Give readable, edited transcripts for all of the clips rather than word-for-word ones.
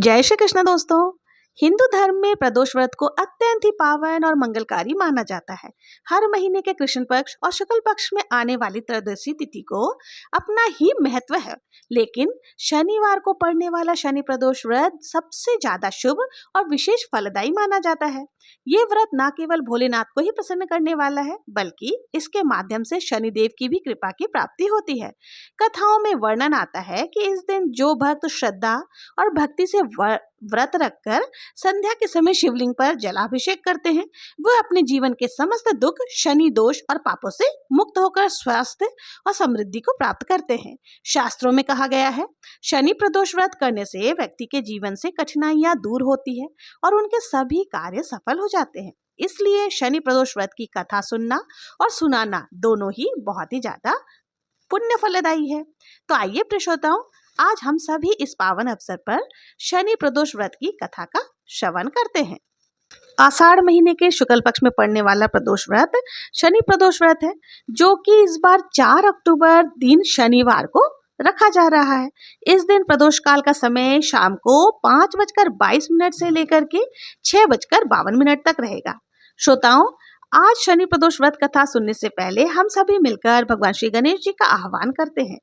जय श्री कृष्ण दोस्तों। हिंदू धर्म में प्रदोष व्रत को अत्यंत ही पावन और मंगलकारी माना जाता है। हर महीने के कृष्ण पक्ष और शुक्ल पक्ष में आने वाली त्रयोदशी तिथि को अपना ही महत्व है, लेकिन शनिवार को पड़ने वाला शनि प्रदोष व्रत सबसे ज्यादा शुभ और विशेष फलदायी माना जाता है। ये व्रत न केवल भोलेनाथ को ही प्रसन्न करने वाला है, बल्कि इसके माध्यम से शनिदेव की भी कृपा की प्राप्ति होती है। कथाओं में वर्णन आता है कि इस दिन जो भक्त श्रद्धा और भक्ति से व्रत रखकर संध्या के समय शिवलिंग पर जलाभिषेक करते हैं, वह अपने जीवन के समस्त दुख, शनि दोष और पापों से मुक्त होकर स्वास्थ्य और समृद्धि को प्राप्त करते हैं। शास्त्रों में कहा गया है, शनि प्रदोष व्रत करने से व्यक्ति के जीवन से कठिनाइयां दूर होती है और उनके सभी कार्य सफल हो जाते हैं। इसलिए शनि प्रदोष व्रत की कथा सुनना और सुनाना दोनों ही बहुत ही ज्यादा पुण्य फलदायी है। तो आइए प्रियश्रोताओं, आज हम सभी इस पावन अवसर पर शनि प्रदोष व्रत की कथा का श्रवण करते हैं। आषाढ़ महीने के शुक्ल पक्ष में पड़ने वाला प्रदोष व्रत शनि प्रदोष व्रत है, जो कि इस बार 4 अक्टूबर दिन शनिवार को रखा जा रहा है। इस दिन प्रदोष काल का समय शाम को 5:22 से लेकर के 6:52 तक रहेगा। श्रोताओं, आज शनि प्रदोष व्रत कथा सुनने से पहले हम सभी मिलकर भगवान श्री गणेश जी का आह्वान करते हैं।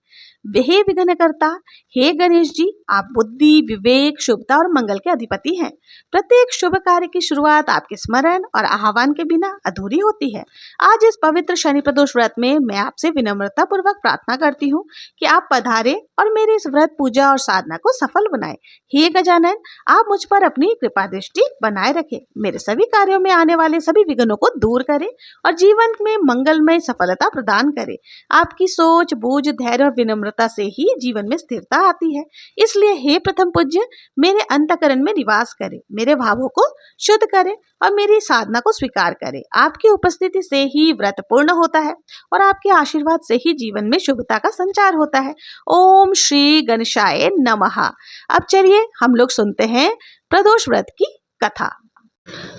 हे विघ्नकर्ता, हे गणेश जी, आप बुद्धि, विवेक, शुभता और मंगल के अधिपति हैं। प्रत्येक शुभ कार्य की शुरुआत आपके स्मरण और आह्वान के बिना अधूरी होती है। आज इस पवित्र शनि प्रदोष व्रत में मैं आपसे विनम्रता पूर्वक प्रार्थना करती हूँ कि आप पधारे और मेरे इस व्रत पूजा और साधना को सफल बनाए। हे गजानन, आप मुझ पर अपनी कृपा दृष्टि बनाए रखें, मेरे सभी कार्यों में आने वाले सभी विघ्नों को दूर करें और जीवन में मंगलमय सफलता प्रदान करें। आपकी सोच, बूझ, धैर्य और विनम्रता से ही जीवन में स्थिरता आती है। इसलिए हे प्रथम पूज्य, मेरे अंतःकरण में निवास करें, मेरे भावों को शुद्ध करें और मेरी साधना को स्वीकार करें। आपकी उपस्थिति से ही व्रत पूर्ण होता है और आपके आशीर्वाद से ही जीवन में शुभता का संचार होता है। ओम श्री गणेशाय नमः। अब चलिए हम लोग सुनते हैं प्रदोष व्रत की कथा।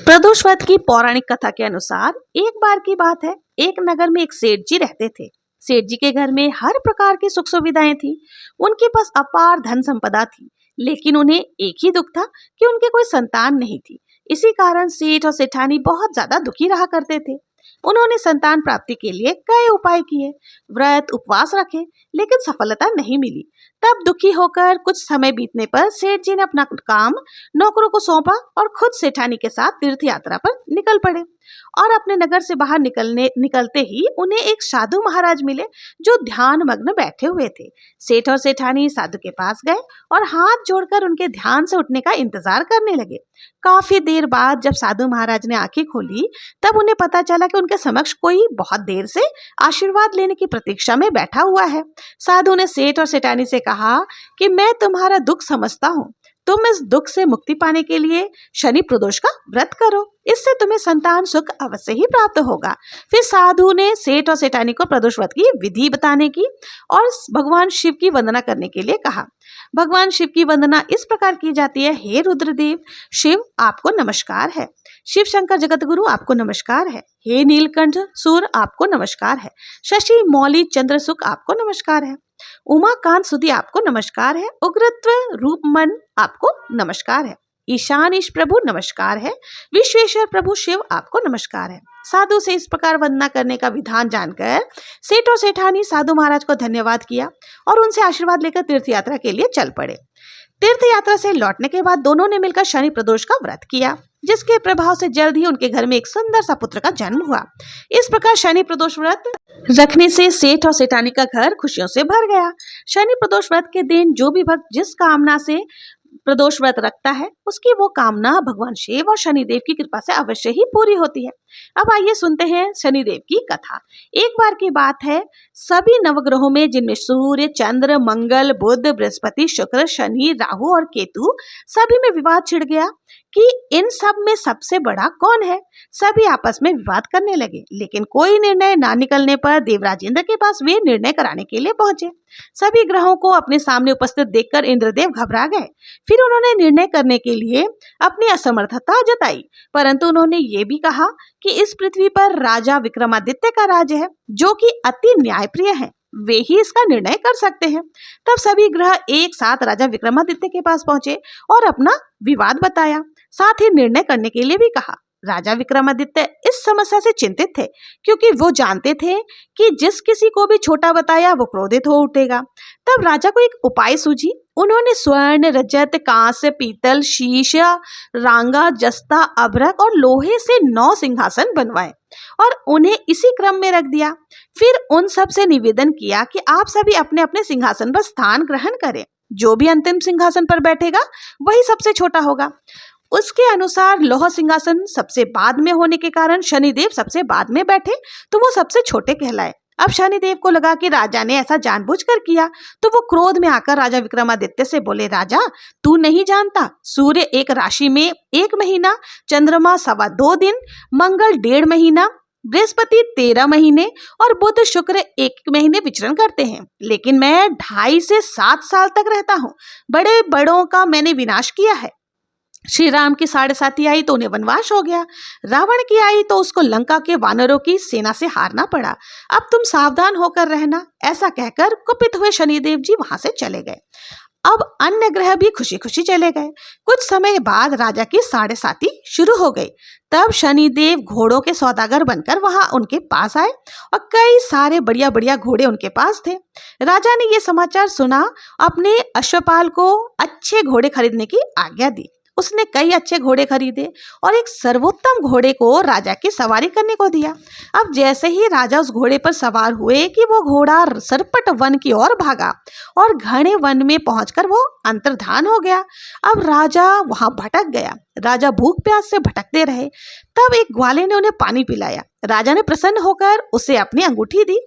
प्रदोष व्रत की पौराणिक कथा के अनुसार एक बार की बात है, एक नगर में एक सेठ जी रहते थे। सेठ जी के घर में हर प्रकार की सुख सुविधाएं थी। उनके पास अपार धन संपदा थी, लेकिन उन्हें एक ही दुख था कि उनके कोई संतान नहीं थी। इसी कारण सेठ और सेठानी बहुत ज्यादा दुखी रहा करते थे। उन्होंने संतान प्राप्ति के लिए कई उपाय किए, व्रत उपवास रखे, लेकिन सफलता नहीं मिली। तब दुखी होकर कुछ समय बीतने पर सेठ जी ने अपना काम नौकरों को सौंपा और खुद सेठानी के साथ तीर्थ यात्रा पर निकल पड़े। और अपने नगर से बाहर निकलते ही उन्हें एक साधु महाराज मिले, जो ध्यान मग्न बैठे हुए थे। सेठ और सेठानी साधु के पास गए और हाथ जोड़कर उनके ध्यान से उठने का इंतजार करने लगे। काफी देर बाद जब साधु महाराज ने आंखें खोली, तब उन्हें पता चला कि उनके समक्ष कोई बहुत देर से आशीर्वाद लेने की प्रतीक्षा में बैठा हुआ है। साधु ने सेठ और सेठानी से कहा कि मैं तुम्हारा दुख समझता हूँ, तुम इस दुख से मुक्ति पाने के लिए शनि प्रदोष का व्रत करो, इससे तुम्हें संतान सुख अवश्य ही प्राप्त होगा। फिर साधु ने सेठ और सेठानी को प्रदोष व्रत की विधि बताने की और भगवान शिव की वंदना करने के लिए कहा। भगवान शिव की वंदना इस प्रकार की जाती है। हे रुद्रदेव शिव, आपको नमस्कार है। शिव शंकर जगत गुरु, आपको नमस्कार है। हे नीलकंठ सूर, आपको नमस्कार है। शशि मौली चंद्र सुख, आपको नमस्कार है। उमाकांत सुधी, आपको नमस्कार है। उग्रत्व रूप मन, आपको नमस्कार है। ईशानीश प्रभु, नमस्कार है। विश्वेश्वर प्रभु शिव, आपको नमस्कार है। साधु से इस प्रकार वंदना करने का विधान जानकर सेठ और सेठानी साधु महाराज को धन्यवाद किया और उनसे आशीर्वाद लेकर तीर्थ यात्रा के लिए चल पड़े। तीर्थ यात्रा से लौटने के बाद दोनों ने मिलकर शनि प्रदोष का व्रत किया, जिसके प्रभाव से जल्द ही उनके घर में एक सुंदर सा पुत्र का जन्म हुआ। इस प्रकार शनि प्रदोष व्रत रखने से सेठ और सेठानी का घर खुशियों से भर गया। शनि प्रदोष व्रत के दिन जो भी भक्त जिस कामना से प्रदोष व्रत रखता है, उसकी वो कामना भगवान शिव और शनिदेव की कृपा से अवश्य ही पूरी होती है। अब आइए सुनते हैं शनिदेव की कथा। एक बार की बात है, सभी नवग्रहों में, जिनमें सूर्य, चंद्र, मंगल, बुध, बृहस्पति, शुक्र, शनि, राहु और केतु, सभी में विवाद छिड़ गया कि इन सब में सबसे बड़ा कौन है। सभी आपस में विवाद करने लगे, लेकिन कोई निर्णय ना निकलने पर देवराज इंद्र के पास वे निर्णय कराने के लिए पहुंचे। सभी ग्रहों को अपने सामने उपस्थित देखकर इंद्रदेव घबरा गए। फिर उन्होंने निर्णय करने के लिए अपनी असमर्थता जताई, परंतु उन्होंने ये भी कहा कि इस पृथ्वी पर राजा विक्रमादित्य का राज है, जो कि अति न्यायप्रिय है। वे ही इसका निर्णय कर सकते हैं। तब सभी ग्रह एक साथ राजा विक्रमादित्य के पास पहुंचे और अपना विवाद बताया, साथ ही निर्णय करने के लिए भी कहा। राजा विक्रमादित्य इस समस्या से चिंतित थे, क्योंकि वो जानते थे कि जिस किसी को भी छोटा बताया वो क्रोधित हो उठेगा। तब राजा को एक उपाय सूझी। उन्होंने स्वर्ण, रजत, कांस्य, पीतल, शीश, रांगा, जस्ता, अभ्रक और लोहे से 9 सिंहासन बनवाए और उन्हें इसी क्रम में रख दिया। फिर उन सब से निवेदन किया कि आप सभी अपने अपने सिंहासन पर स्थान ग्रहण करें। जो भी अंतिम सिंहासन पर बैठेगा वही सबसे छोटा होगा। उसके अनुसार लौह सिंहासन सबसे बाद में होने के कारण शनिदेव सबसे बाद में बैठे तो वो सबसे छोटे कहलाए। अब शनिदेव को लगा कि राजा ने ऐसा जानबूझकर किया, तो वो क्रोध में आकर राजा विक्रमादित्य से बोले, राजा तू नहीं जानता, सूर्य एक राशि में 1 महीना, चंद्रमा 2.25 दिन, मंगल 1.5 महीना, बृहस्पति 13 महीने और बुध शुक्र 1 महीने विचरण करते हैं, लेकिन मैं 2.5 से 7 साल तक रहता हूँ। बड़े बड़ों का मैंने विनाश किया है। श्री राम की 7.5 आई तो उन्हें वनवास हो गया। रावण की आई तो उसको लंका के वानरों की सेना से हारना पड़ा। अब तुम सावधान होकर रहना। ऐसा कहकर कुपित हुए शनिदेव जी वहां से चले गए। अब अन्य ग्रह भी खुशी खुशी चले गए। कुछ समय बाद राजा की 7.5 शुरू हो गई। तब शनिदेव घोड़ों के सौदागर बनकर वहां उनके पास आए और कई सारे बढ़िया बढ़िया घोड़े उनके पास थे। राजा ने ये समाचार सुना, अपने अश्वपाल को अच्छे घोड़े खरीदने की आज्ञा दी। उसने कई अच्छे घोड़े खरीदे और एक सर्वोत्तम घोड़े को राजा की सवारी करने को दिया। अब जैसे ही राजा उस घोड़े पर सवार हुए कि वो घोड़ा सरपट वन की ओर भागा और घने वन में पहुंचकर वो अंतर्धान हो गया। अब राजा वहां भटक गया। राजा भूख प्यास से भटकते रहे। तब एक ग्वाले ने उन्हें पानी पिलाया। राजा ने प्रसन्न होकर उसे अपनी अंगूठी दी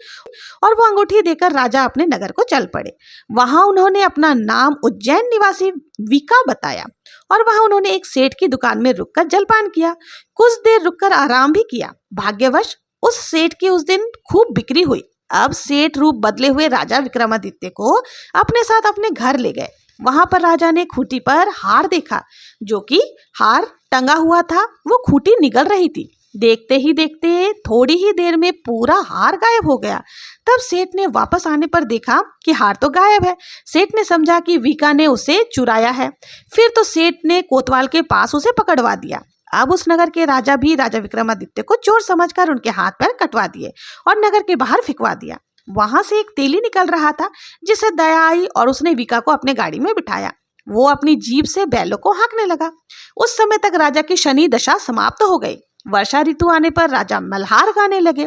और वो अंगूठी देकर राजा अपने नगर को चल पड़े। वहां उन्होंने अपना नाम उज्जैन निवासी विका बताया और वहां उन्होंने एक सेठ की दुकान में रुककर जलपान किया। कुछ देर रुककर आराम भी किया। भाग्यवश उस सेठ की उस दिन खूब बिक्री हुई। अब सेठ रूप बदले हुए राजा विक्रमादित्य को अपने साथ अपने घर ले गए। वहां पर राजा ने खूंटी पर हार देखा, जो कि हार टंगा हुआ था, वो खूंटी निगल रही थी। देखते ही देखते थोड़ी ही देर में पूरा हार गायब हो गया। तब सेठ ने वापस आने पर देखा कि हार तो गायब है। सेठ ने समझा कि विका ने उसे चुराया है। फिर तो सेठ ने कोतवाल के पास उसे पकड़वा दिया। अब उस नगर के राजा भी राजा विक्रमादित्य को चोर समझकर उनके हाथ पैर कटवा दिए और नगर के बाहर फिकवा दिया। वहां से एक तेली निकल रहा था, जिसे दया आई और उसने विका को अपने गाड़ी में बिठाया। वो अपनी जीभ से बैलों को हाँकने लगा। उस समय तक राजा की शनि दशा समाप्त हो गई। वर्षा ऋतु आने पर राजा मल्हार गाने लगे।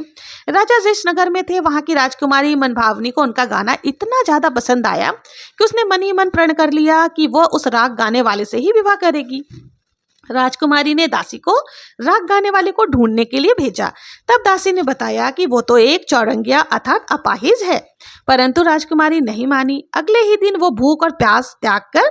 राजा जिस नगर में थे वहां की राजकुमारी मनभावनी को उनका गाना इतना ज्यादा पसंद आया कि उसने मन ही मन प्रण कर लिया कि वह उस राग गाने वाले से ही विवाह करेगी। राजकुमारी ने दासी को राग गाने वाले को ढूंढने के लिए भेजा। तब दासी ने बताया कि वो तो एक चौरंगिया अर्थात अपाहिज है, परंतु राजकुमारी नहीं मानी। अगले ही दिन वो भूख और प्यास त्याग कर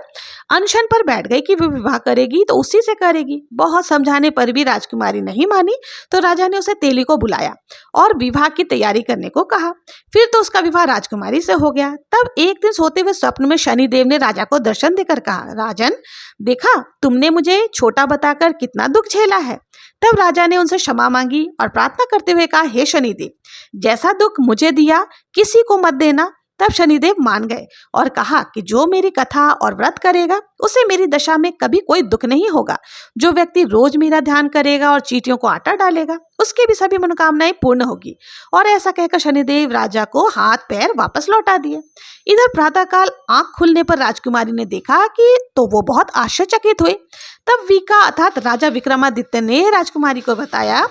अनशन पर बैठ गई कि वो विवाह करेगी तो उसी से करेगी। बहुत समझाने पर भी राजकुमारी नहीं मानी, तो राजा ने उसे तेली को बुलाया और विवाह की तैयारी करने को कहा। फिर तो उसका विवाह राजकुमारी से हो गया। तब एक दिन सोते हुए स्वप्न में शनिदेव ने राजा को दर्शन देकर कहा, राजन देखा, तुमने मुझे छोटा बताकर कितना दुख झेला है। तब राजा ने उनसे क्षमा मांगी और प्रार्थना करते हुए कहा, हे शनिदेव, जैसा दुख मुझे दिया किसी को मत देना। तब शनिदेव मान गए और कहा कि जो मेरी कथा और व्रत करेगा उसे मेरी दशा में कभी कोई दुख नहीं होगा। जो व्यक्ति रोज मेरा ध्यान करेगा और चींटियों को आटा डालेगा उसकी भी सभी मनोकामनाएं पूर्ण होगी। और ऐसा कहकर शनिदेव राजा को हाथ पैर वापस लौटा दिए। इधर प्रातःकाल आंख खुलने पर राजकुमारी ने देखा कि तो वो बहुत आश्चर्यचकित हुई। तब विका अर्थात राजा विक्रमादित्य ने राजकुमारी को बताया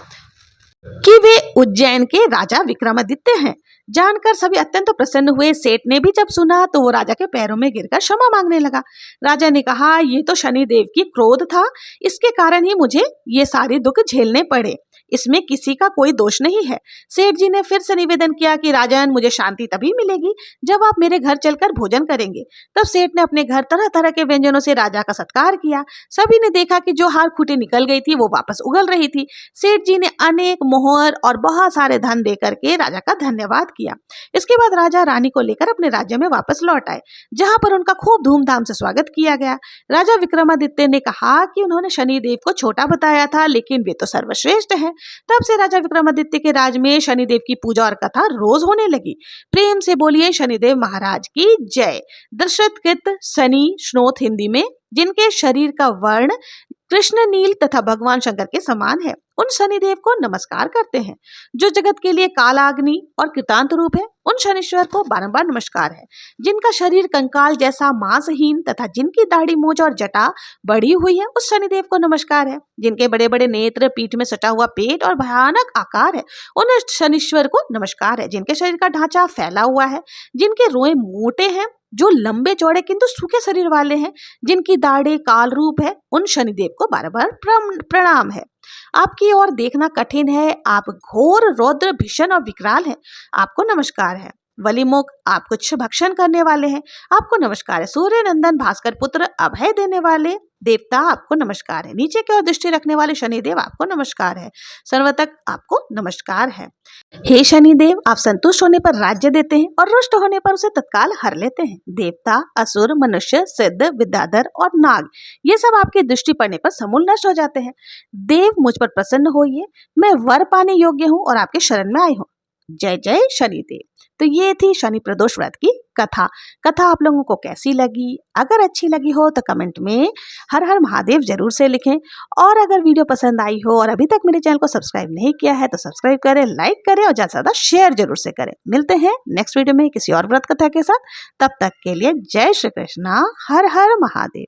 कि वे उज्जैन के राजा विक्रमादित्य हैं। जानकर सभी अत्यंत प्रसन्न हुए। सेठ ने भी जब सुना तो वो राजा के पैरों में गिरकर क्षमा मांगने लगा। राजा ने कहा, ये तो शनिदेव की क्रोध था, इसके कारण ही मुझे ये सारे दुख झेलने पड़े, इसमें किसी का कोई दोष नहीं है। सेठ जी ने फिर से निवेदन किया कि राजन, मुझे शांति तभी मिलेगी जब आप मेरे घर चलकर भोजन करेंगे। तब सेठ ने अपने घर तरह तरह के व्यंजनों से राजा का सत्कार किया। सभी ने देखा कि जो हार खूंटी निकल गई थी वो वापस उगल रही थी। सेठ जी ने अनेक मोहर और बहुत सारे धन देकर के राजा का धन्यवाद किया। इसके बाद राजा रानी को लेकर अपने राज्य में वापस लौट आए, जहां पर उनका खूब धूमधाम से स्वागत किया गया। राजा विक्रमादित्य ने कहा कि उन्होंने शनिदेव को छोटा बताया था, लेकिन वे तो सर्वश्रेष्ठ हैं। तब से राजा विक्रमादित्य के राज में शनिदेव की पूजा और कथा रोज होने लगी। प्रेम से बोलिए शनिदेव महाराज की जय। दशरथ शनि स्नोथ हिंदी में, जिनके शरीर का वर्ण कृष्ण नील तथा भगवान शंकर के समान है, उन शनिदेव को नमस्कार करते हैं। जो जगत के लिए कालाग्नि और कृतांत रूप है, उन शनिश्वर को बारंबार नमस्कार है। जिनका शरीर कंकाल जैसा मांसहीन तथा जिनकी दाढ़ी मूंछ और जटा बढ़ी हुई है, उस शनिदेव को नमस्कार है। जिनके बड़े बड़े नेत्र, पीठ में सटा हुआ पेट और भयानक आकार है, उन शनिश्वर को नमस्कार है। जिनके शरीर का ढांचा फैला हुआ है, जिनके रोए मोटे हैं, जो लंबे चौड़े किंतु सूखे शरीर वाले हैं, जिनकी दाढ़ी काल रूप है, उन शनिदेव को बार बार प्रणाम है। आपकी ओर देखना कठिन है, आप घोर रौद्र भीषण और विकराल हैं, आपको नमस्कार है। वलिमुख, आप कुछ भक्षण करने वाले हैं, आपको नमस्कार है। सूर्य नंदन भास्कर पुत्र, अभय देने वाले देवता, आपको नमस्कार है। नीचे की ओर दृष्टि रखने वाले शनिदेव, आपको नमस्कार है। सर्वतक आपको नमस्कार है। हे शनिदेव, आप संतुष्ट होने पर राज्य देते हैं और रुष्ट होने पर उसे तत्काल हर लेते हैं। देवता, असुर, मनुष्य, सिद्ध, विद्याधर और नाग, ये सब आपकी दृष्टि पड़ने पर समूल नष्ट हो जाते हैं। देव, मुझ पर प्रसन्न होइए, मैं वर पाने योग्य हूँ और आपके शरण में आई हूँ। जय जय शनिदेव। तो ये थी शनि प्रदोष व्रत की कथा। आप लोगों को कैसी लगी? अगर अच्छी लगी हो तो कमेंट में हर हर महादेव जरूर से लिखें। और अगर वीडियो पसंद आई हो और अभी तक मेरे चैनल को सब्सक्राइब नहीं किया है तो सब्सक्राइब करें, लाइक करें और ज्यादा से ज्यादा शेयर जरूर से करें। मिलते हैं नेक्स्ट वीडियो में किसी और व्रत कथा के साथ। तब तक के लिए जय श्री कृष्णा, हर हर महादेव।